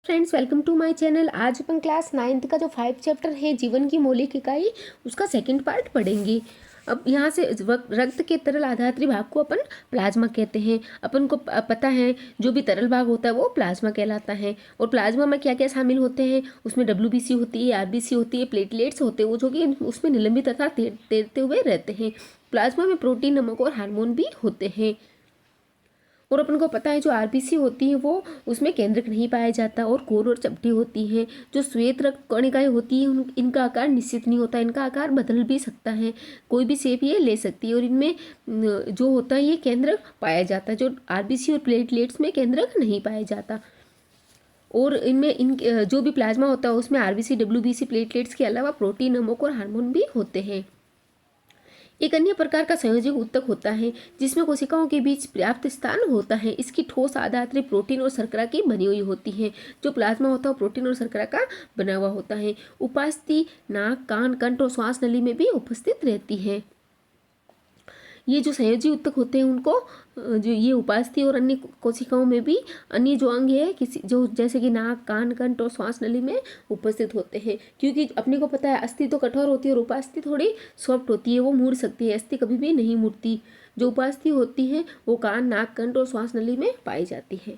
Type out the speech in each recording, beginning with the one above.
Friends, welcome to my channel. आज अपन class 9th का जो 5 चैप्टर है जीवन की मौलिक इकाई, उसका सेकंड पार्ट पढ़ेंगे। अब यहाँ से रक्त के तरल आधात्री भाग को अपन प्लाज्मा कहते हैं। अपन को पता है जो भी तरल भाग होता है वो प्लाज्मा कहलाता है। और प्लाज्मा में क्या क्या शामिल होते हैं, उसमें डब्ल्यूबीसी होती है, आरबीसी होती है, प्लेटलेट्स होते हैं वो जो कि उसमें निलंबित तथा तैरते हुए रहते हैं। प्लाज्मा में प्रोटीन, नमक और हार्मोन भी होते हैं। और अपन को पता है जो आरबीसी होती है वो उसमें केंद्रक नहीं पाया जाता और कोर और चपटी होती है। जो श्वेत रक्त कणिकाएं होती है इनका आकार निश्चित नहीं होता, इनका आकार बदल भी सकता है, कोई भी शेप ये ले सकती है। और इनमें जो होता है ये केंद्रक पाया जाता है, जो आरबीसी और प्लेटलेट्स में केंद्रक नहीं पाया जाता। और इनमें जो भी प्लाज्मा होता है उसमें आरबीसी, डब्ल्यूबीसी, प्लेटलेट्स के अलावा प्रोटीन, नमक और हार्मोन भी होते हैं। एक अन्य प्रकार का संयोजक ऊतक होता है जिसमें कोशिकाओं के बीच पर्याप्त स्थान होता है। इसकी ठोस आधार प्रोटीन और शर्करा की बनी हुई होती है। जो प्लाज्मा होता है प्रोटीन और शर्करा का बना हुआ होता है। उपास्थि नाक, कान, कंठ और श्वास नली में भी उपस्थित रहती है। ये जो संयोजी ऊतक होते हैं उनको जो ये उपास्थि और अन्य कोशिकाओं में भी अन्य जो अंग है किसी जो जैसे कि नाक, कान, कंठ और श्वास नली में उपस्थित होते हैं। क्योंकि अपने को पता है अस्थि तो कठोर होती है और उपास्थि थोड़ी सॉफ्ट होती है, वो मुड़ सकती है, अस्थि कभी भी नहीं मुड़ती। जो उपास्थि होती है वो कान, नाक, कंठ और श्वास नली में पाई जाती है।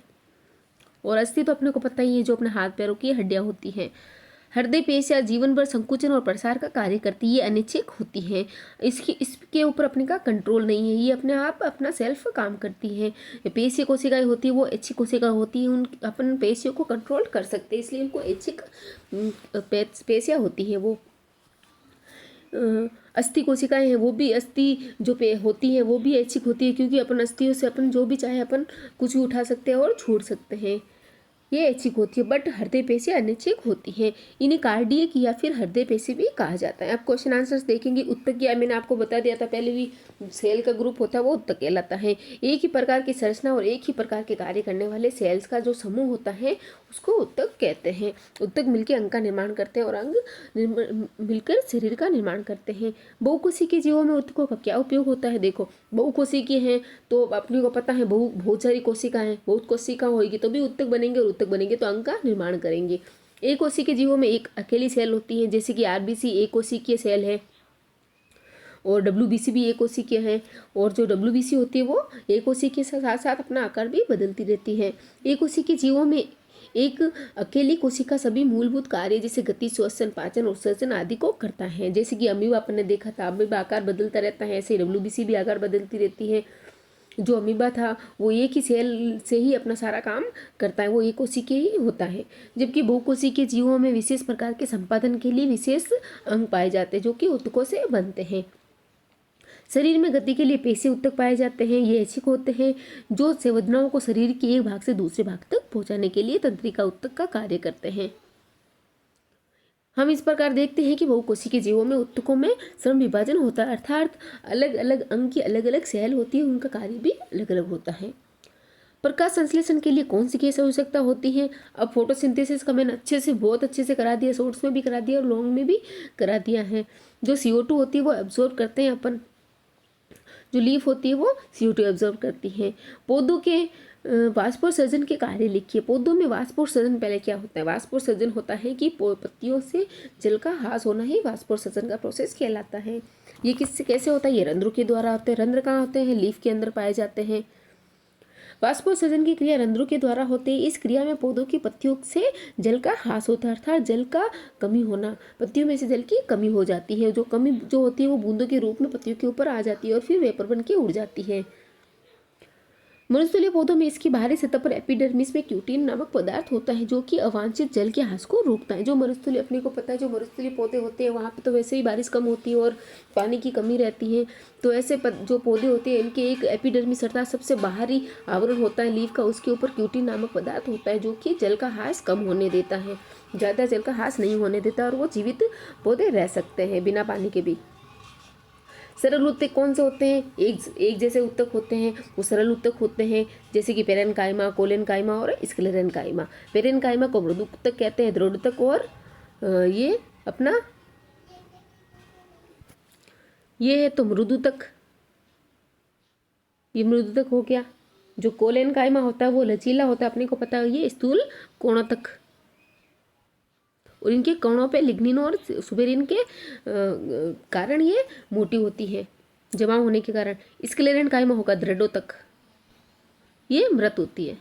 और अस्थि तो अपने को पता ही है जो अपने हाथ पैरों की हड्डियां होती हैं। हृदय पेशियां जीवन भर संकुचन और प्रसार का कार्य करती है, ये अनिच्छिक होती है। इसके ऊपर अपने का कंट्रोल नहीं है, ये अपने आप अपना सेल्फ काम करती है। पेशीय कोशिकाएं होती है वो ऐच्छिक कोशिका होती है, उन अपन पेशियों को कंट्रोल कर सकते हैं, इसलिए उनको ऐच्छिक पेशियां होती है। वो अस्थि कोशिकाएं हैं वो भी अस्थि जो पे होती है वो भी ऐच्छिक होती है, क्योंकि अपन अस्थियों से अपन जो भी चाहे अपन कुछ भी उठा सकते हैं और छोड़ सकते हैं। ये ऐच्छिक होती है, बट हृदय पेशी अनैच्छिक होती है। इन्हें कार्डियक या फिर हृदय पेशी भी कहा जाता है। अब क्वेश्चन आंसर्स देखेंगे। ऊतक क्या, मैंने आपको बता दिया था पहले भी, सेल का ग्रुप होता है वो ऊतक कहलाता है। एक ही प्रकार की संरचना और एक ही प्रकार के कार्य करने वाले सेल्स का जो समूह होता है उसको ऊतक कहते हैं। ऊतक मिलकर अंग का निर्माण करते हैं और अंग मिलकर शरीर का निर्माण करते हैं। बहुकोशिकीय जीवों में ऊतकों का क्या उपयोग होता है, देखो बहुकोशिकीय हैं तो अपने को पता है बहुत सारी कोशिकाएं, बहुत कोशिका होगी तो भी ऊतक बनेंगे, और ऊतक बनेंगे तो अंग का निर्माण करेंगे। एक कोशिकीय जीवों में एक अकेली सेल होती है, जैसे कि आरबीसी एक कोशिकीय सेल है और डब्ल्यूबीसी भी एक कोशिकीय है। और जो डब्ल्यूबीसी होती है वो एक कोशिकीय के साथ साथ अपना आकार भी बदलती रहती है। एक कोशिकीय जीवों में एक अकेली कोशिका सभी मूलभूत कार्य जैसे गति, श्वसन, पाचन और सर्जन आदि को करता है। जैसे कि अमीबा अपन ने देखा था, अमीबा आकार बदलता रहता है, ऐसे डब्ल्यूबीसी भी आकार बदलती रहती है। जो अमीबा था वो एक ही सेल से ही अपना सारा काम करता है, वो एक कोशिकीय ही होता है। जबकि बहुकोशिकीय जीवों में विशेष प्रकार के संपादन के लिए विशेष अंग पाए जाते हैं जो कि ऊतकों से बनते हैं। शरीर में गति के लिए पेशी ऊतक पाए जाते हैं, ये ऐच्छिक होते हैं। जो संवेदनाओं को शरीर के एक भाग से दूसरे भाग तक पहुंचाने के लिए तंत्रिका ऊतक का कार्य करते हैं। हम इस प्रकार देखते हैं कि बहुकोशिकीय जीवों में ऊतकों में श्रम विभाजन होता है, अर्थात अलग अलग अंग की अलग अलग सेल होती है, उनका कार्य भी अलग अलग होता है। प्रकाश संश्लेषण के लिए कौन सी गैस आवश्यकता होती है, अब फोटोसिंथेसिस का मैंने बहुत अच्छे से करा दिया, शॉर्ट्स में भी करा दिया और लॉन्ग में भी करा दिया है। जो CO2 होती है वो एब्जॉर्ब करते हैं अपन, जो लीफ होती है वो CO2 एब्जॉर्ब करती है। पौधों के वाष्पोत्सर्जन के कार्य लिखिए। पौधों में वाष्पोत्सर्जन पहले क्या होता है, वाष्पोत्सर्जन होता है कि पत्तियों से जल का ह्रास होना ही वाष्पोत्सर्जन का प्रोसेस कहलाता है। ये किससे कैसे होता है, ये रंध्रों के द्वारा होते हैं। रंध्र कहाँ होते हैं, लीफ के अंदर पाए जाते हैं। वाष्पोत्सर्जन की क्रिया रंध्रों के द्वारा होती है। इस क्रिया में पौधों की पत्तियों से जल का ह्रास होता है, अर्थात जल का कमी होना, पत्तियों में से जल की कमी हो जाती है। जो कमी जो होती है वो बूंदों के रूप में पत्तियों के ऊपर आ जाती है और फिर वेपर बन के उड़ जाती है। मनुष्यतुल्य पौधों में इसकी बाहरी सतह पर एपिडर्मिस में क्यूटिन नामक पदार्थ होता है जो कि अवांछित जल के ह्रास को रोकता है। जो मरुस्थलीय अपने को पता है, जो मरुस्थलीय पौधे होते हैं वहाँ पे तो वैसे ही बारिश कम होती है और पानी की कमी रहती है, तो ऐसे जो पौधे होते हैं इनके एक एपिडर्मिस अर्थात सबसे बाहरी आवरण होता है लीफ का, उसके ऊपर क्यूटिन नामक पदार्थ होता है जो कि जल का ह्रास कम होने देता है, ज़्यादा जल का ह्रास नहीं होने देता और वो जीवित पौधे रह सकते हैं बिना पानी के भी। सरल ऊतक कौन से होते हैं, एक जैसे ऊतक होते हैं वो सरल ऊतक होते हैं, जैसे कि पेरेनकाइमा, कोलेनकाइमा और स्क्लेरेनकाइमा। पेरेनकाइमा को मृदु ऊतक कहते हैं, दृढ़ ऊतक, और ये अपना ये है तो मृदु ऊतक, ये मृदु ऊतक हो गया। जो कोलेनकाइमा होता है वो लचीला होता है, अपने को पता है, ये स्थूल कोणोतक और इनके कणों पे लिग्निन और सुबेरिन के कारण ये मोटी होती है, जमा होने के कारण। स्क्लेरेंट कायमा होगा दृढ़ोतक, ये मृत होती है,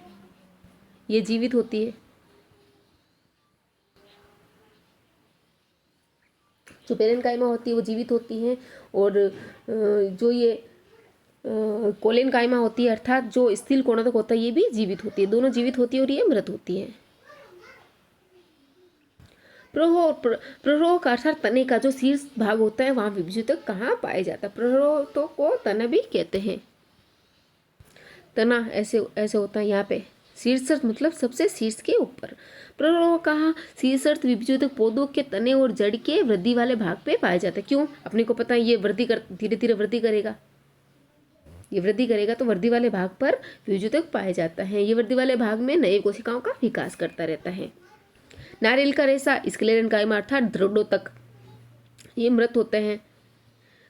ये जीवित होती है। जो पेरेन्काइमा होती है वो जीवित होती हैं, और जो ये कोलेनकाइमा होती है अर्थात जो स्थिर कोणों तक होता है ये भी जीवित होती है। दोनों जीवित होती है और ये मृत होती है। प्ररोह का अर्थात तने का जो शीर्ष भाग होता है वहां विभजितक कहाँ पाया जाता है। प्ररोह को तना भी कहते हैं। तना ऐसे ऐसे होता है यहाँ पे, शीर्षर्थ मतलब सबसे शीर्ष के ऊपर। प्ररोह कहा शीर्षर्थ विभजितक पौधों के तने और जड़ के वृद्धि वाले भाग पे पाया जाता है। क्यों? अपने को पता है ये वृद्धि कर धीरे धीरे वृद्धि करेगा, ये वृद्धि करेगा तो वृद्धि वाले भाग पर विभजितक पाया जाता है। ये वृद्धि वाले भाग में नई कोशिकाओं का विकास करता रहता है। नारियल का रेशा स्क्लेरेन्काइमा अर्थात दृढ़ोतक, ये मृत होते हैं।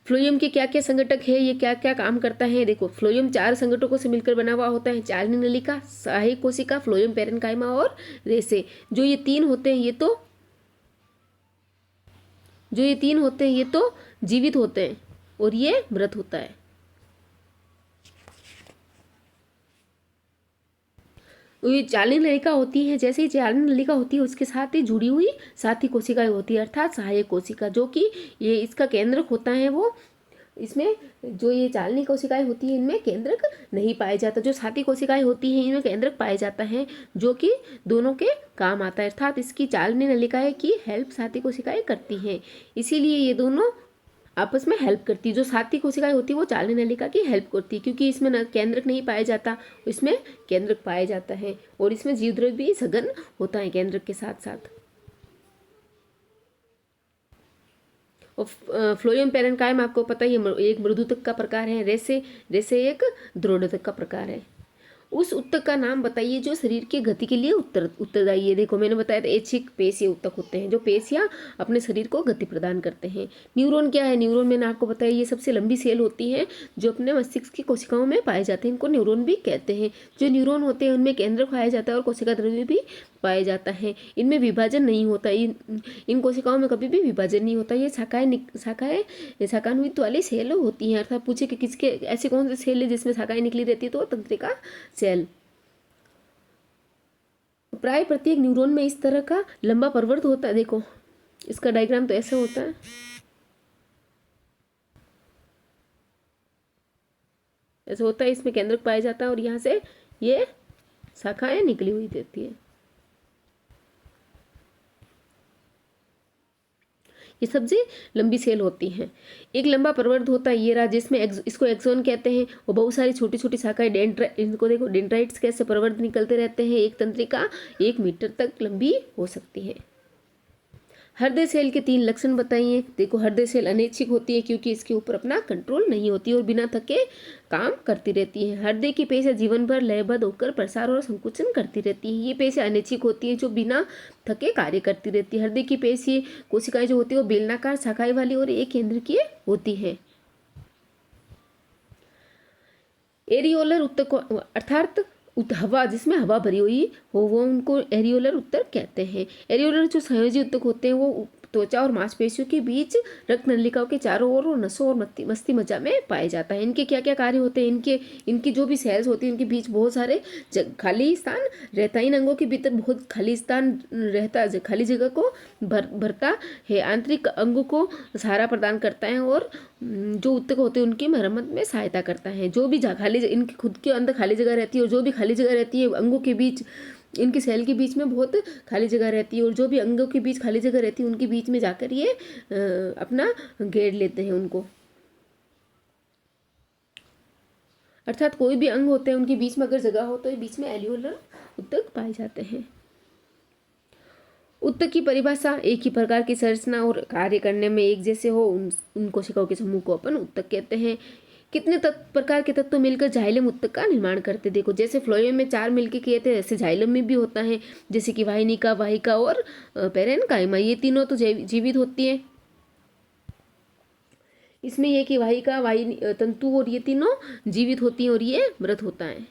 फ्लोएम के क्या क्या संगठक है, ये क्या क्या काम करता है? देखो, फ्लोएम 4 संगठकों से मिलकर बना हुआ होता है। चालनी नलिका, सहायक कोशिका, फ्लोएम पेरेन्काइमा और रेशे। जो ये तीन होते हैं ये तो जीवित होते हैं और ये मृत होता है। ये चालनी नलिका होती है, जैसे ही चालनी नलिका होती है उसके साथ ही जुड़ी हुई साथी कोशिकाएं होती है अर्थात सहायक कोशिका, जो कि ये इसका केंद्रक होता है। वो इसमें जो ये चालनी कोशिकाएं होती हैं इनमें केंद्रक नहीं पाया जाता। जो साथी कोशिकाएं होती हैं इनमें केंद्रक पाया जाता है, जो कि दोनों के काम आता है। अर्थात इसकी चालनी नलिकाएं की हेल्प साथी कोशिकाएं करती हैं, इसीलिए ये दोनों आपस में हेल्प करती है। जो साथी कोशिकाएं होती है वो चालनी नलिका की हेल्प करती है, क्योंकि इसमें न केंद्रक नहीं पाया जाता, इसमें केंद्रक पाया जाता है। और इसमें जीवद्रव्य भी सघन होता है केंद्रक के साथ साथ। और फ्लोएम पेरेन्काइमा आपको पता ही है, एक मृदुतक का प्रकार है। रेशे एक दृढ़ोतक का प्रकार है। उस उत्तक का नाम बताइए जो शरीर की गति के लिए उत्तरदायी है। देखो, मैंने बताया था ऐच्छिक पेशीय उत्तक होते हैं जो पेशियां अपने शरीर को गति प्रदान करते हैं। न्यूरॉन क्या है? न्यूरॉन मैंने आपको बताया ये सबसे लंबी सेल होती है जो अपने मस्तिष्क की कोशिकाओं में पाए जाते हैं, इनको न्यूरॉन भी कहते हैं। जो न्यूरॉन होते हैं उनमें केंद्रक पाया जाता है और कोशिका द्रव्य भी पाया जाता है। इनमें विभाजन नहीं होता, इन कोशिकाओं में कभी भी विभाजन नहीं होता। ये शाखान्वित वाली सेल होती हैं। अर्थात पूछे कि किसके ऐसे कौन से सेल है जिसमें शाखाएं निकली रहती है, तो तंत्रिका सेल। प्राय प्रत्येक न्यूरॉन में इस तरह का लंबा प्रवर्त होता है। देखो, इसका डायग्राम तो ऐसा होता है, ऐसा होता है। इसमें केंद्रक पाया जाता है और यहाँ से ये शाखाएं निकली हुई रहती है। ये सबसे लंबी सेल होती हैं। एक लंबा प्रवर्ध होता है ये रहा, जिसमें इसको एक्सोन कहते हैं। और बहुत सारी छोटी छोटी शाखाएं इनको देखो, डेंड्राइट्स कैसे प्रवर्ध निकलते रहते हैं। एक तंत्रिका 1 मीटर तक लंबी हो सकती है। हृदय सेल के 3 लक्षण बताइए। देखो, हृदय सेल अनैच्छिक होती है क्योंकि इसके ऊपर अपना कंट्रोल नहीं होती और बिना थके काम करती रहती है। हृदय की पेशियां जीवन भर लयबद्ध होकर प्रसार और संकुचन करती रहती है। ये पेशियां अनैच्छिक होती है जो बिना थके कार्य करती रहती है। हृदय की पेशी कोशिकाएं जो होती है वो बेलनाकार शाखाएं वाली और एक केंद्रकीय होती है। एरियोलर उत्तक अर्थात हवा, जिसमें हवा भरी हुई हो वो उनको एरियोलर उत्तक कहते हैं। एरियोलर जो संयोजी उत्तक होते हैं वो त्वचा और मांसपेशियों के बीच रक्त नलिकाओं के चारों ओर और नसों और मस्ती मज्जा में पाया जाता है। इनके क्या क्या कार्य होते हैं? इनकी जो भी सेल्स होती है उनके बीच बहुत सारे खाली स्थान रहता है। इन अंगों के भीतर बहुत खाली स्थान रहता है, खाली जगह को भरता है। आंतरिक अंगों को सहारा प्रदान करता है और जो उत्तक होते हैं उनकी मरम्मत में सहायता करता है। जो भी खाली इनके खुद के अंदर खाली जगह रहती है और जो भी खाली जगह रहती है अंगों के बीच, इनके सेल के बीच में बहुत खाली जगह रहती है और जो भी अंगों के बीच खाली जगह रहती है उनके बीच में जाकर ये अपना घेर लेते हैं उनको। अर्थात कोई भी अंग होते हैं उनके बीच में अगर जगह हो तो बीच में एरियोलर उत्तक पाए जाते हैं। उत्तक की परिभाषा, एक ही प्रकार की संरचना और कार्य करने में एक जैसे हो उन कोशिकाओं के समूह को अपन उत्तक कहते हैं। कितने प्रकार के तत्व मिलकर जाइलम उत्तक का निर्माण करते? देखो, जैसे फ्लोएम में 4 मिलकर किए थे ऐसे जाइलम में भी होता है, जैसे कि वाहिनिका, वाहिका और पेरेन्काइमा। ये तीनों तो जीवित होती है। इसमें यह कि वाहिका, वाहिनी, तंतु और ये तीनों जीवित होती हैं और ये मृत होता है।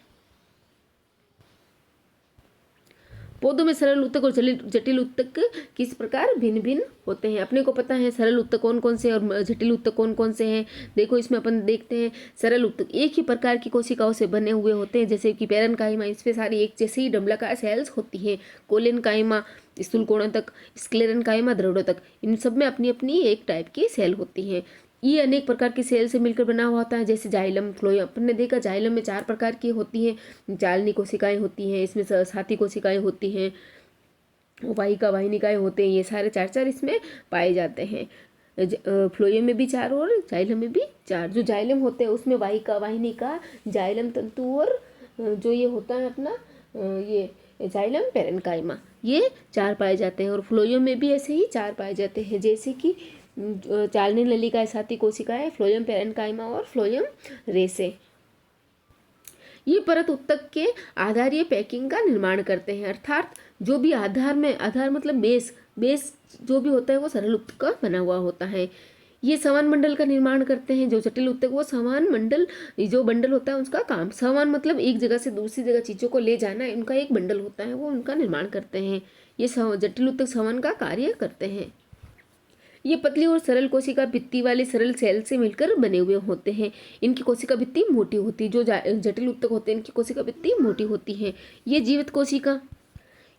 पौधों में सरल ऊतक और जटिल ऊतक किस प्रकार भिन्न भिन्न होते हैं। अपने को पता है सरल ऊतक कौन कौन से और जटिल ऊतक कौन कौन से हैं। देखो इसमें अपन देखते हैं सरल ऊतक एक ही प्रकार की कोशिकाओं से बने हुए होते हैं, जैसे कि पैरेन्काइमा, इसमें सारी एक जैसे ही डंबलाकार सेल्स होती हैं। कोलेनकाइमा स्थूलकोणों तक, स्क्लेरेन्काइमा दृढ़ोतक, इन सब में अपनी अपनी एक टाइप की सेल होती हैं। ये अनेक प्रकार की सेल से मिलकर बना हुआ होता है, जैसे जाइलम, फ्लोएम। अपन ने देखा जाइलम में 4 प्रकार की होती हैं, जालनी कोशिकाएं होती हैं, इसमें साथी कोशिकाएं होती हैं, वाहिका वाहिनिकाएं होते हैं, ये सारे 4 इसमें पाए जाते हैं। फ्लोएम में भी 4 और जाइलम में भी 4। जो जाइलम होते हैं उसमें वाहिका वाहिनिका, जाइलम तंतु और जो ये होता है अपना ये जाइलम पैरेन्काइमा, ये 4 पाए जाते हैं। और फ्लोएम में भी ऐसे ही 4 पाए जाते हैं, जैसे कि चालनी नलिकाएं, साथी कोशिकाएं, फ्लोएम पैरेन्काइमा और फ्लोएम रेसे। ये परत ऊतक के आधारीय पैकिंग का निर्माण करते हैं, अर्थात जो भी आधार मतलब बेस जो भी होता है वो सरल ऊतक का बना हुआ होता है। ये समान मंडल का निर्माण करते हैं। जो जटिल ऊतक वो समान मंडल, जो बंडल होता है उसका काम, समान मतलब एक जगह से दूसरी जगह चीज़ों को ले जाना, उनका एक बंडल होता है, वो उनका निर्माण करते हैं। ये जटिल ऊतक समान का कार्य करते हैं। ये पतली और सरल कोशिका भित्ति वाले सरल सेल से मिलकर बने हुए होते हैं। इनकी कोशिका भित्ति मोटी होती है। जो जटिल ऊतक होते हैं इनकी कोशिका भित्ति मोटी होती है। ये जीवित कोशिका,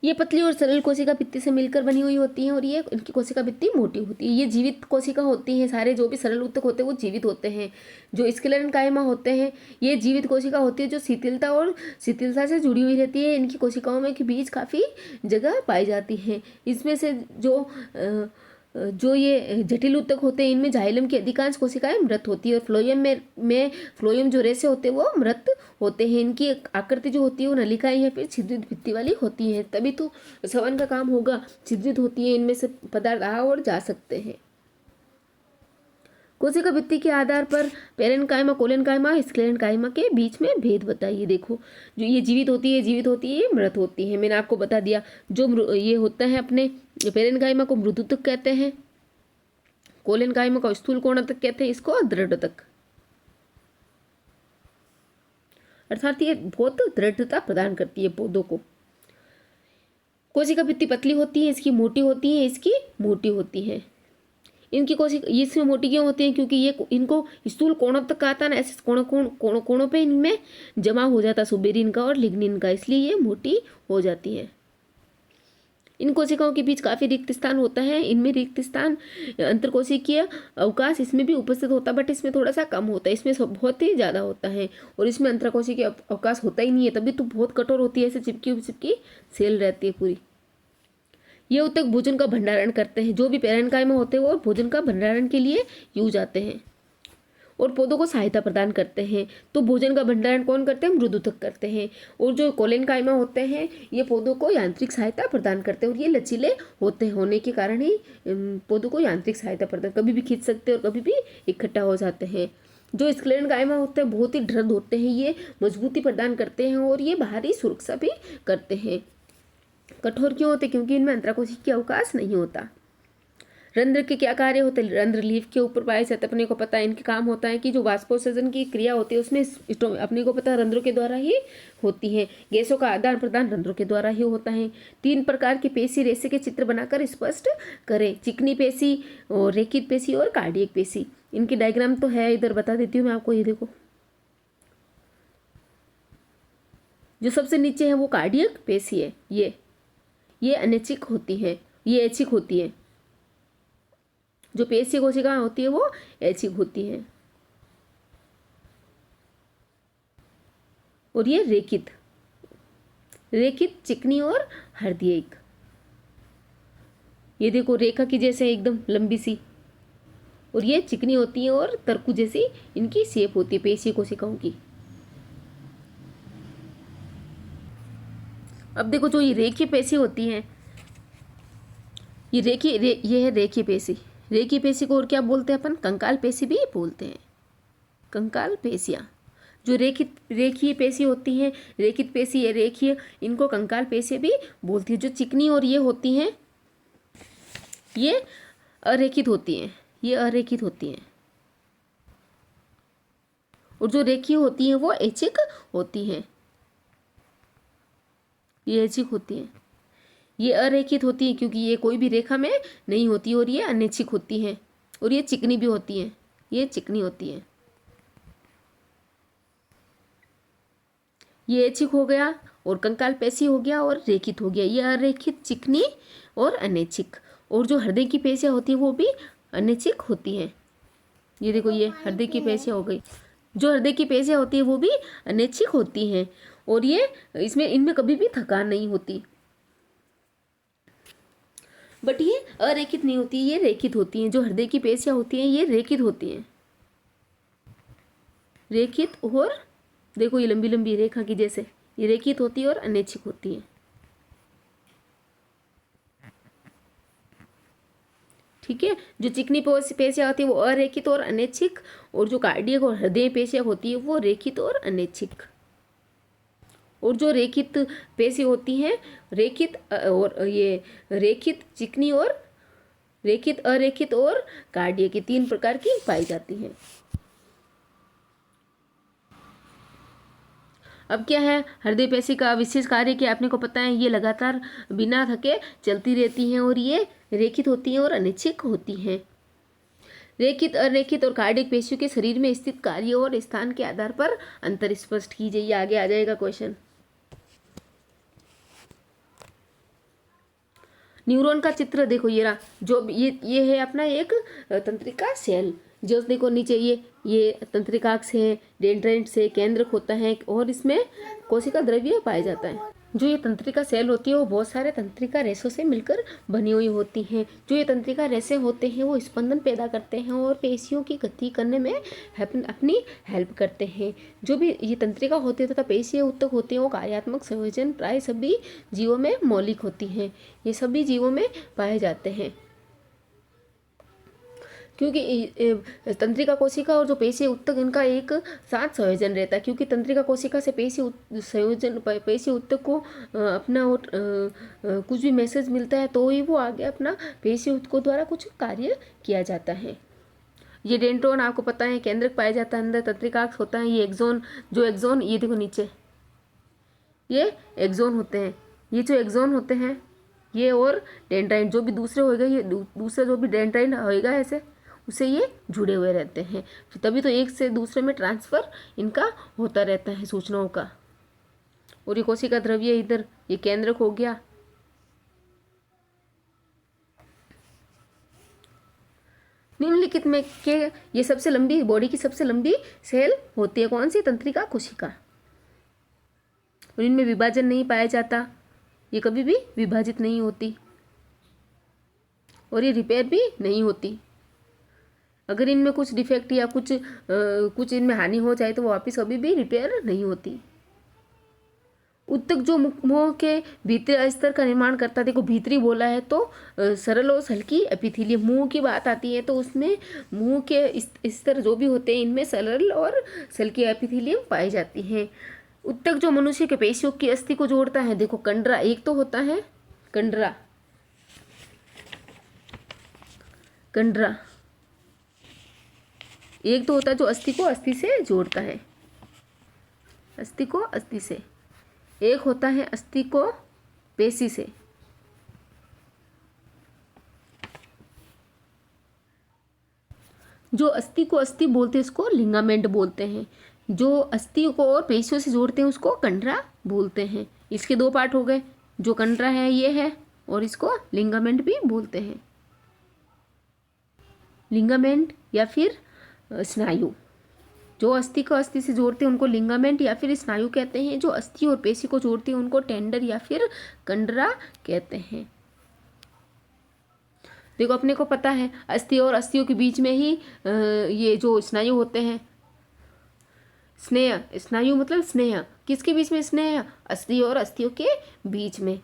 ये पतली और सरल कोशिका भित्ति से मिलकर बनी हुई होती हैं और ये इनकी कोशिका भित्ति मोटी होती है। ये जीवित कोशिका होती हैं। सारे जो भी सरल ऊतक होते हैं वो जीवित होते हैं। जो स्क्लेरेन्काइमा होते हैं ये जीवित कोशिका होती है, जो शिथिलता से जुड़ी हुई रहती है। इनकी कोशिकाओं में के बीच काफ़ी जगह पाई जाती है। इसमें से जो ये जटिल ऊतक होते हैं इनमें जाइलम की अधिकांश कोशिकाएं मृत होती है और फ्लोएम जो रेसे होते हैं वो मृत होते हैं। इनकी आकृति जो होती है वो नलिकाएं या फिर छिद्रित भित्ति वाली होती हैं, तभी तो सवन का काम होगा। छिद्रित होती है, इनमें से पदार्थ आ और जा सकते हैं। कोशिका भित्ति के आधार पर पैरेन्काइमा, कोलेनकाइमा, स्क्लेरेन्काइमा के बीच में भेद बताइए। देखो जो ये जीवित होती है ये मृत होती है। मैंने आपको बता दिया। जो ये होता है अपने पैरेन्काइमा को मृदुतक कहते हैं, कोलेनकाइमा को स्थूलकोणोतक कहते हैं, इसको दृढ़ोतक, अर्थात ये बहुत दृढ़ता प्रदान करती है पौधों को। कोशिका भित्ति पतली होती है, इसकी मोटी होती है, इसकी मोटी होती है। इनकी कोशिका इसमें मोटी क्यों होती है? क्योंकि ये इनको स्थूल कोणों तक आता है ना, ऐसे कोणों पे इनमें जमा हो जाता सुबेरिन का और लिग्निन का, इसलिए ये मोटी हो जाती है। इन कोशिकाओं के बीच काफ़ी रिक्त स्थान होता है। इनमें रिक्त स्थान अंतरकोशिकीय अवकाश इसमें भी उपस्थित होता है, बट इसमें थोड़ा सा कम होता है, इसमें बहुत ही ज़्यादा होता है। और इसमें अंतरकोशिकीय अवकाश होता ही नहीं है, तभी तो बहुत कठोर होती है, ऐसे चिपकी सेल रहती है पूरी। ये ऊतक भोजन का भंडारण करते हैं। जो भी पैरेन्काइमा होते हैं वो भोजन का भंडारण के लिए यूज आते हैं और पौधों को सहायता प्रदान करते हैं। तो भोजन का भंडारण कौन करते हैं? मृदुतक करते हैं। और जो कोलेनकाइमा होते हैं ये पौधों को यांत्रिक सहायता प्रदान करते हैं और ये लचीले होने के कारण ही पौधों को यांत्रिक सहायता प्रदान, कभी भी खींच सकते हैं और कभी भी इकट्ठा हो जाते हैं। जो स्क्लेरेन्काइमा होते हैं बहुत ही दृढ़ होते हैं, ये मजबूती प्रदान करते हैं और ये बाहरी सुरक्षा भी करते हैं। कठोर क्यों होते? क्योंकि इनमें अंतराकोशिकीय अवकाश नहीं होता। रंध्र के क्या कार्य होते हैं? रंध्र लीफ के ऊपर पाए जाते हैं। अपने को पता है इनके काम होता है कि जो वाष्पोत्सर्जन की क्रिया होती है उसमें अपने को पता है रंध्रों के द्वारा ही होती है। गैसों का आदान प्रदान रंध्रों के द्वारा ही होता है। 3 प्रकार की पेशी रेसे के चित्र बनाकर स्पष्ट करें। चिकनी पेशी और रेखित पेशी और कार्डियक पेशी। इनकी डायग्राम तो है, इधर बता देती हूँ मैं आपको। ये देखो जो सबसे नीचे है वो कार्डियक पेशी है। ये अनैच्छिक होती है, ये ऐच्छिक होती है। जो पेशीय कोशिका होती है वो ऐच्छिक होती है और ये रेखित चिकनी और हृदयिक। ये देखो रेखा की जैसे एकदम लंबी सी, और ये चिकनी होती है और तरकू जैसी इनकी शेप होती है पेशीय कोशिकाओं की। अब देखो जो ये रेखीय पेशी होती है, ये है रेखीय पेशी। रेखीय पेशी को और क्या बोलते हैं अपन? कंकाल पेशी भी बोलते हैं। कंकाल पेशियाँ जो रेखीय पेशी होती हैं, रेखित पेशी है रेखीय, इनको कंकाल पेशी भी बोलती है। जो चिकनी और ये होती हैं ये अरेखित होती हैं, ये अरेखित होती हैं। और जो रेखीय होती हैं वो ऐच्छिक होती हैं, ये ऐच्छिक होती हैं। ये अरेखित होती है क्योंकि ये कोई भी रेखा में नहीं होती और ये अनैच्छिक होती है और ये चिकनी भी होती है, ये चिकनी होती है। ये ऐच्छिक हो गया और कंकाल पेशी हो गया और रेखित हो गया। ये अरेखित, चिकनी और अनैच्छिक। और जो हृदय की पेशियाँ होती है वो भी अनैच्छिक होती हैं। ये देखो, ये हृदय की पेशियाँ हो गई। जो हृदय की पेशियाँ होती है वो भी अनैच्छिक होती हैं और ये इनमें कभी भी थकान नहीं होती। बट ये अरेखित नहीं होती, ये रेखित होती हैं। जो हृदय की पेशियाँ होती हैं ये रेखित होती हैं, रेखित। और देखो ये लंबी लंबी रेखा की जैसे, ये रेखित होती है और अनैच्छिक होती है। ठीक है। जो चिकनी पेशियाँ होती है वो अरेखित और अनैच्छिक, और जो कार्डियक और हृदय पेशियाँ होती है वो रेखित और अनैच्छिक। और जो रेखित पेशी होती हैं, रेखित और ये रेखित, चिकनी और रेखित, अरेखित और कार्डियक, की 3 प्रकार की पाई जाती हैं। अब क्या है, हृदय पेशी का विशेष कार्य क्या आपने को पता है, ये लगातार बिना थके चलती रहती हैं और ये रेखित होती हैं और अनैच्छिक होती हैं। रेखित, अरेखित और कार्डियक पेशियों के शरीर में स्थित कार्य और स्थान के आधार पर अंतर स्पष्ट कीजिए। आगे आ जाएगा क्वेश्चन। न्यूरॉन का चित्र देखो, ये रहा, जो ये है अपना एक तंत्रिका सेल। जो देखो नीचे ये तंत्रिकाक्ष है, डेंड्राइट से केंद्रक होता है और इसमें कोशिका द्रव्य पाया जाता है। जो ये तंत्रिका सेल होती है वो बहुत सारे तंत्रिका रेशों से मिलकर बनी हुई होती हैं। जो ये तंत्रिका रेशे होते हैं वो स्पंदन पैदा करते हैं और पेशियों की गति करने में अपनी हेल्प करते हैं। जो भी ये तंत्रिका होती है तथा पेशीय ऊतक होते हैं वो कार्यात्मक संयोजन प्राय सभी जीवों में मौलिक होती हैं। ये सभी जीवों में पाए जाते हैं क्योंकि तंत्रिका कोशिका और जो पेशी ऊतक इनका एक साथ संयोजन रहता है। क्योंकि तंत्रिका कोशिका से पेशी ऊतक को अपना और कुछ भी मैसेज मिलता है तो ही वो आगे अपना पेशी ऊतकों द्वारा कुछ कार्य किया जाता है। ये डेंड्रोन आपको पता है केंद्रक पाया जाता है, अंदर तंत्रिकाक्ष होता है। ये एक्सोन, जो एक्सोन, ये देखो नीचे ये एक्सोन होते हैं। ये जो एक्सोन होते हैं ये और डेंड्राइट जो भी दूसरे होएगा, ये दूसरा जो भी डेंड्राइट होएगा ऐसे उससे ये जुड़े हुए रहते हैं। तभी तो एक से दूसरे में ट्रांसफ़र इनका होता रहता है सूचनाओं का। और ये कोशिका द्रव्य इधर ये केंद्रक हो गया। निम्नलिखित में के ये सबसे लंबी, बॉडी की सबसे लंबी सेल होती है कौन सी, तंत्रिका कोशिका। और इनमें विभाजन नहीं पाया जाता, ये कभी भी विभाजित नहीं होती और ये रिपेयर भी नहीं होती। अगर इनमें कुछ डिफेक्ट या कुछ इनमें हानि हो जाए तो वो वापस कभी भी रिपेयर नहीं होती। ऊतक जो मुंह के भीतरी स्तर का निर्माण करता है, देखो भीतरी बोला है तो सरल और हल्की एपिथेलियम। मुंह की बात आती है तो उसमें मुंह के स्तर जो भी होते हैं इनमें सरल और हल्की एपिथेलियम पाई जाती हैं। ऊतक जो मनुष्य के पेशियों की अस्थि को जोड़ता है, देखो कंडरा एक तो होता है, कंडरा एक तो होता है जो अस्थि को अस्थि से जोड़ता है, अस्थि को अस्थि से। एक होता है अस्थि को पेशी से। जो अस्थि को अस्थि बोलते हैं उसको लिगामेंट बोलते हैं। जो अस्थि को और पेशियों से जोड़ते हैं उसको कंडरा बोलते हैं। इसके 2 पार्ट हो गए, जो कंडरा है ये है और इसको लिगामेंट भी बोलते हैं। लिगामेंट या फिर स्नायु, जो अस्थि को अस्थि से जोड़ते हैं उनको लिगामेंट या फिर स्नायु कहते हैं। जो अस्थि और पेशी को जोड़ते हैं उनको टेंडर या फिर कंडरा कहते हैं। देखो अपने को पता है अस्थि और अस्थियों के बीच में ही ये जो स्नायु होते हैं, स्नेह, स्नायु मतलब स्नेह, किसके बीच में स्नेह, अस्थि और अस्थियों के बीच में।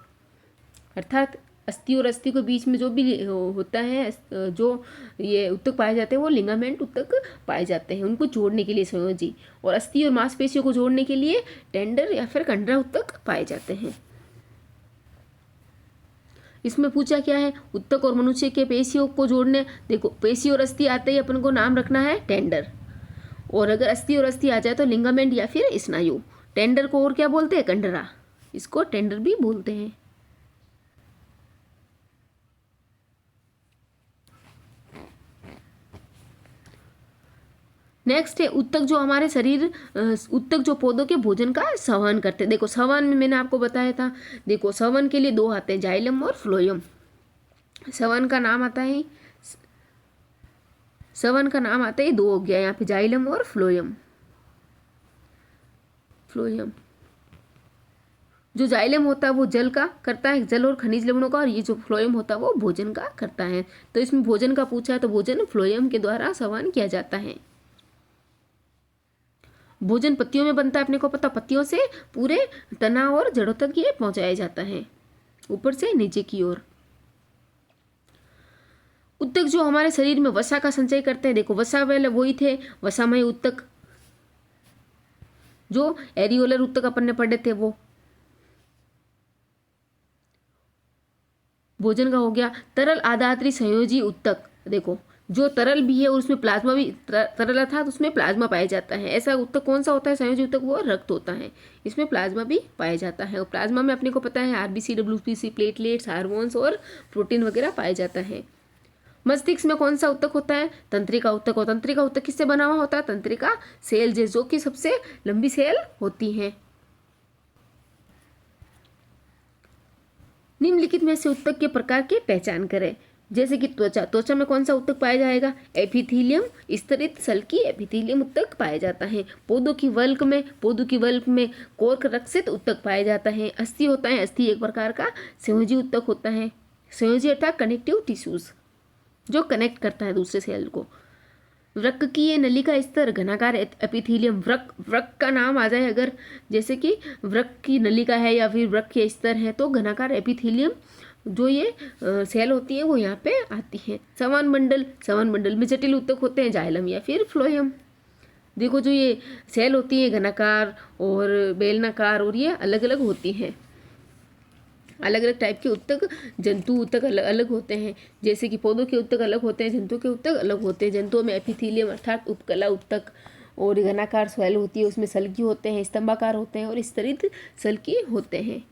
अर्थात अस्थि और अस्थि के बीच में जो भी होता है, जो ये ऊतक पाए जाते हैं वो लिगामेंट ऊतक पाए जाते हैं, उनको जोड़ने के लिए संयोजी। और अस्थि और मांसपेशियों को जोड़ने के लिए टेंडर या फिर कंडरा ऊतक पाए जाते हैं। इसमें पूछा क्या है, ऊतक और मनुष्य के पेशियों को जोड़ने, देखो पेशी और अस्थि आते ही अपन को नाम रखना है टेंडर, और अगर अस्थि और अस्थि आ जाए तो लिगामेंट या फिर स्नायु। टेंडर को और क्या बोलते हैं, कंडरा, इसको टेंडर भी बोलते हैं। नेक्स्ट है उत्तक, जो हमारे शरीर उत्तक जो पौधों के भोजन का संवहन करते हैं। देखो संवहन में मैंने आपको बताया था, देखो संवहन के लिए दो आते हैं, जाइलम और फ्लोएम। संवहन का नाम आता है, संवहन का नाम आता है, दो हो गया यहाँ पे, जाइलम और फ्लोएम। फ्लोएम जो जाइलम होता है वो जल का करता है, जल और खनिज लवणों का, और ये जो फ्लोएम होता है वो भोजन का करता है। तो इसमें भोजन का पूछा है तो भोजन फ्लोएम के द्वारा संवहन किया जाता है। भोजन पत्तियों में बनता है, अपने को पता, पत्तियों से पूरे तना और जड़ों तक ये पहुंचाया जाता है, ऊपर से नीचे की ओर। उत्तक जो हमारे शरीर में वसा का संचय करते हैं। देखो वसा वाले वही थे, वसामय उत्तक, जो एरियोलर उत्तक अपन ने पढ़े थे वो। भोजन का हो गया तरल आधात्री संयोजी उत्तक। देखो जो तरल भी है और उसमें प्लाज्मा भी, तरल अर्थात उसमें प्लाज्मा पाया जाता है। ऐसा उत्तक कौन सा होता है संयोजी उत्तक? वो रक्त होता है, इसमें प्लाज्मा भी पाया जाता है। और प्लाज्मा में अपने को पता है आरबीसी, डब्ल्यूबीसी, प्लेटलेट्स, हार्मोन्स और प्रोटीन वगैरह पाया जाता है। मस्तिष्क में कौन सा उत्तक होता है? तंत्रिका उत्तक। और तंत्रिका उत्तक किससे बना हुआ होता है? तंत्रिका सेल, जो कि सबसे लंबी सेल होती है। निम्नलिखित में से उत्तक के प्रकार की पहचान करें। जैसे कि त्वचा, त्वचा में कौन सा उत्तक पाया जाएगा? एपिथीलियम स्तरित सल्की एपिथीलियम उत्तक पाया जाता है। पौधों की वल्क में कोर्क रक्षित उत्तक पाया जाता है। अस्थि होता है, अस्थि एक प्रकार का संयोजी उत्तक होता है। संयोजी अर्थात कनेक्टिव टिश्यूज, जो कनेक्ट करता है दूसरे सेल को। वृक्क की ये नली का स्तर घनाकार एपिथीलियम, वृक्क का नाम आ जाए अगर, जैसे कि वृक्क की नली का है या फिर वृक्क के स्तर है, तो घनाकार एपिथीलियम जो ये सेल होती है वो यहाँ पे आती है। संवहन मंडल में जटिल उत्तक होते हैं, जाइलम या फिर फ्लोएम। देखो जो ये सेल होती है घनाकार और बेलनाकार, और ये अलग अलग होती हैं। अलग अलग टाइप के उत्तक, जंतु उत्तक अलग अलग होते हैं। जैसे कि पौधों के उत्तक अलग होते हैं, जंतु के उत्तक अलग होते हैं। जंतुओं में एपिथीलियम अर्थात उपकला उत्तक और घनाकार स्वेल होती है, उसमें सल्की होते हैं, स्तंभाकार होते हैं और स्तरित सल्की होते हैं।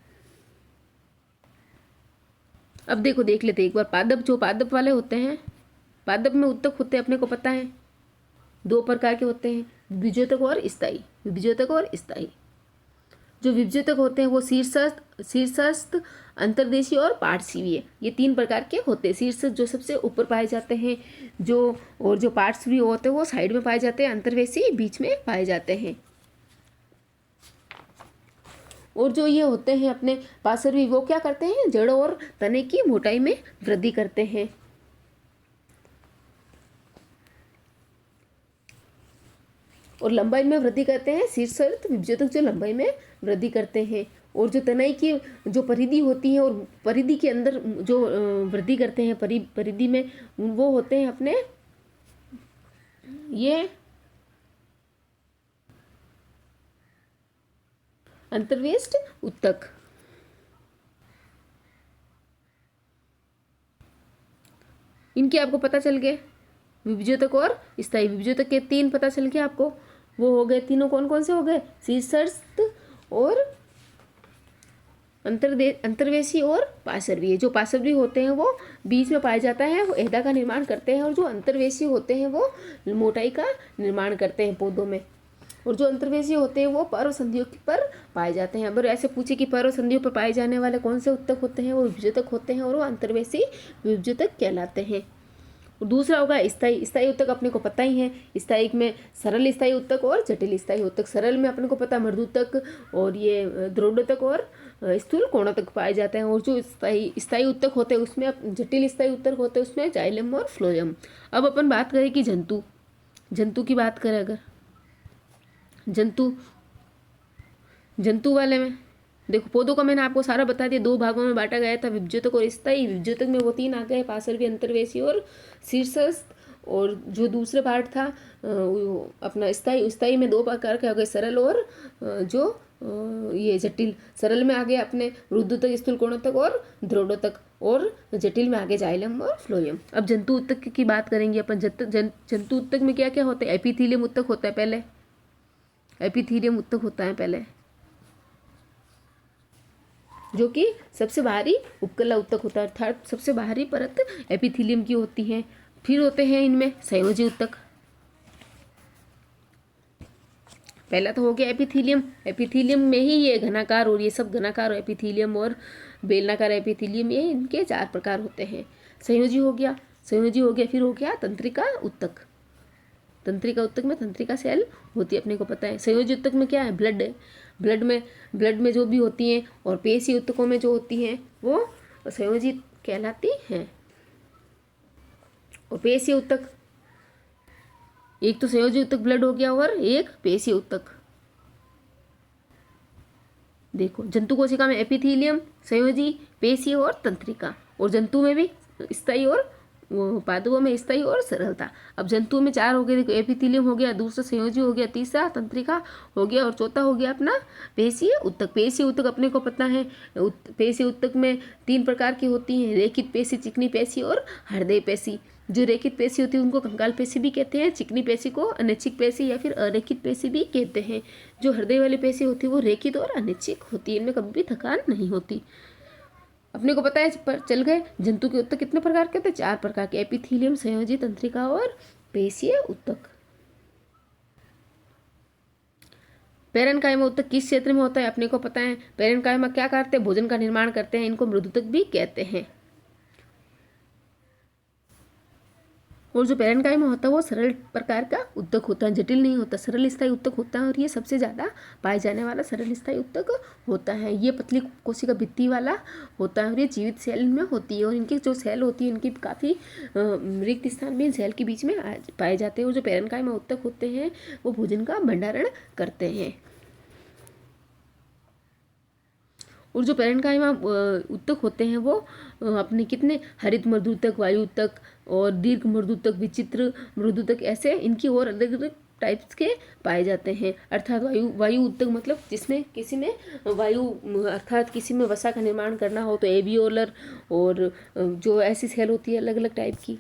अब देखो देख लेते एक बार पादप, जो पादप वाले होते हैं, पादप में उत्तक होते हैं, अपने को पता है दो प्रकार के होते हैं, विभज्योतक और स्थायी। विभज्योतक और स्थायी। जो विभज्योतक होते हैं वो शीर्षस्थ, अंतर्देशीय और पार्श्वीय, ये तीन प्रकार के होते हैं। शीर्षस्थ जो सबसे ऊपर पाए जाते हैं, जो पार्श्वीय होते हैं वो साइड में पाए जाते हैं, अंतर्वेशी बीच में पाए जाते हैं। और जो ये होते हैं अपने पार्श्वीय, वो क्या करते हैं? जड़ और तने की मोटाई में वृद्धि करते हैं। और लंबाई में वृद्धि करते हैं। शीर्षस्थ विभज्योतक जो लंबाई में वृद्धि करते हैं, और जो तनाई की जो परिधि होती है और परिधि के अंदर जो वृद्धि करते हैं परिधि में, वो होते हैं अपने ये अंतर्वेष्ट उत्तक। इनके आपको पता चल गए, विभज्योतक और स्थायी। विभज्योतक के तीन पता चल गए आपको, वो हो गए तीनों, कौन कौन से हो गए? शीर्षस्थ और अंतर्वेशी और पार्श्वीय। जो पार्श्वीय होते हैं वो बीच में पाया जाता है, वो एहदा का निर्माण करते हैं, और जो अंतर्वेशी होते हैं वो मोटाई का निर्माण करते हैं पौधों में। और जो अंतर्वेशी होते हैं वो पर्व संधियों पर पाए जाते हैं। अगर ऐसे पूछे कि पर्व संधियों पर पाए जाने वाले कौन से उत्तक होते हैं, वो विभज्योतक होते हैं और वो अंतर्वेशी विभज्योतक कहलाते हैं। और दूसरा होगा स्थायी। स्थायी उत्तक अपने को पता ही है, स्थायी में सरल स्थायी उत्तक और जटिल स्थायी उत्तक। सरल में अपने को पता मृदुतक और ये द्रोणोतक और स्थूल कोणोतक पाए जाते हैं। और जो स्थायी उत्तक होते हैं उसमें, जटिल स्थायी उत्तक होते हैं उसमें जाइलम और फ्लोएम। अब अपन बात करें कि जंतु की बात करें, अगर जंतु वाले में देखो, पौधों का मैंने आपको सारा बता दिया, दो भागों में बांटा गया था, विभज्योतक और स्थायी। विभज्योतक में वो तीन आ गए, पार्श्वीय, अंतर्वेशी और शीर्षस्थ। और जो दूसरे पार्ट था अपना स्थायी में दो प्रकार के हो गए, सरल और जो ये जटिल। सरल में आ गए अपने रुद्धोतक, स्थूल कोणोतक और द्रोणोतक, और जटिल में आ गए जाइलम और फ्लोएम। अब जंतु उत्तक की बात करेंगे अपन। जंतु उत्तक में क्या क्या होते हैं? एपिथीलियम उत्तक होता है पहले, एपिथीलियम उत्तक होता है पहले, जो कि सबसे बाहरी उपकला उत्तक होता है, अर्थात सबसे बाहरी परत एपिथीलियम की होती है। फिर होते हैं इनमें संयोजी उत्तक। पहला तो हो गया एपिथीलियम। एपिथीलियम में ही ये घनाकार और ये सब घनाकार, एपिथीलियम और बेलनाकार एपिथीलियम, ये इनके 4 प्रकार होते हैं। संयोजी हो गया, संयोजी हो गया, फिर हो गया तंत्रिका उत्तक। तंत्रिका उत्तक में तंत्रिका सेल होती है, अपने को पता है। संयोजी उत्तक में क्या है, ब्लड है। ब्लड में जो भी होती हैं, और पेशी उत्तकों में जो होती हैं वो संयोजी कहलाती हैं। और पेशी उत्तक, एक तो संयोजी उत्तक ब्लड हो गया और एक पेशी उत्तक। देखो, जंतु कोशिका में एपिथीलियम, संयोजी, पेशी और तंत्रिका, और जंतु में भी स्थायी और पादपों में स्थायी और सरलता। अब जंतुओं में 4 हो गए, देखो, एपिथीलियम हो गया, दूसरा संयोजी हो गया, तीसरा तंत्रिका हो गया, और चौथा हो गया अपना पेशीय उत्तक। पेशीय उत्तक अपने को पता है, पेशीय उत्तक में 3 प्रकार की होती हैं, रेखित पेशी, चिकनी पेशी और हृदय पेशी। जो रेखित पेशी होती है उनको कंकाल पेशी भी कहते हैं, चिकनी पेशी को अनैच्छिक पेशी या फिर अरेखित पेशी भी कहते हैं। जो हृदय वाली पेशी होती है वो रेखित और अनैच्छिक होती है, इनमें कभी भी थकान नहीं होती। अपने को पता है, पर चल गए जंतु के उत्तक कितने प्रकार के थे, 4 प्रकार के, एपिथीलियम, संयोजी, तंत्रिका और पेशीय उत्तक। पेरेन्काइमा उत्तक किस क्षेत्र में होता है, अपने को पता है। पेरेन्काइमा क्या करते हैं, भोजन का निर्माण करते हैं, इनको मृदुतक भी कहते हैं। और जो पेरेन्काइमा होता है वो सरल प्रकार का उत्तक होता है, जटिल नहीं होता, सरल स्थायी उत्तक होता है, और ये सबसे ज़्यादा पाए जाने वाला सरल स्थायी उत्तक होता है। ये पतली कोशिका भित्ति वाला होता है और ये जीवित सेल में होती है, और इनकी जो सेल होती है इनकी काफ़ी रिक्त स्थान भी इन सेल के बीच में पाए जाते हैं। और जो पेरेन्काइमा उत्तक होते हैं वो भोजन का भंडारण करते हैं। और जो पेरेन्काइमा उत्तक होते हैं वो अपने कितने हरित मृदुतक, वायु उत्तक और दीर्घ मृदुतक, विचित्र मृदुतक, ऐसे इनकी और अलग अलग टाइप्स के पाए जाते हैं। अर्थात वायु उत्तक मतलब जिसमें किसी में वायु, अर्थात किसी में वसा का निर्माण करना हो तो एवियोलर, और जो ऐसी सेल होती है अलग अलग टाइप की।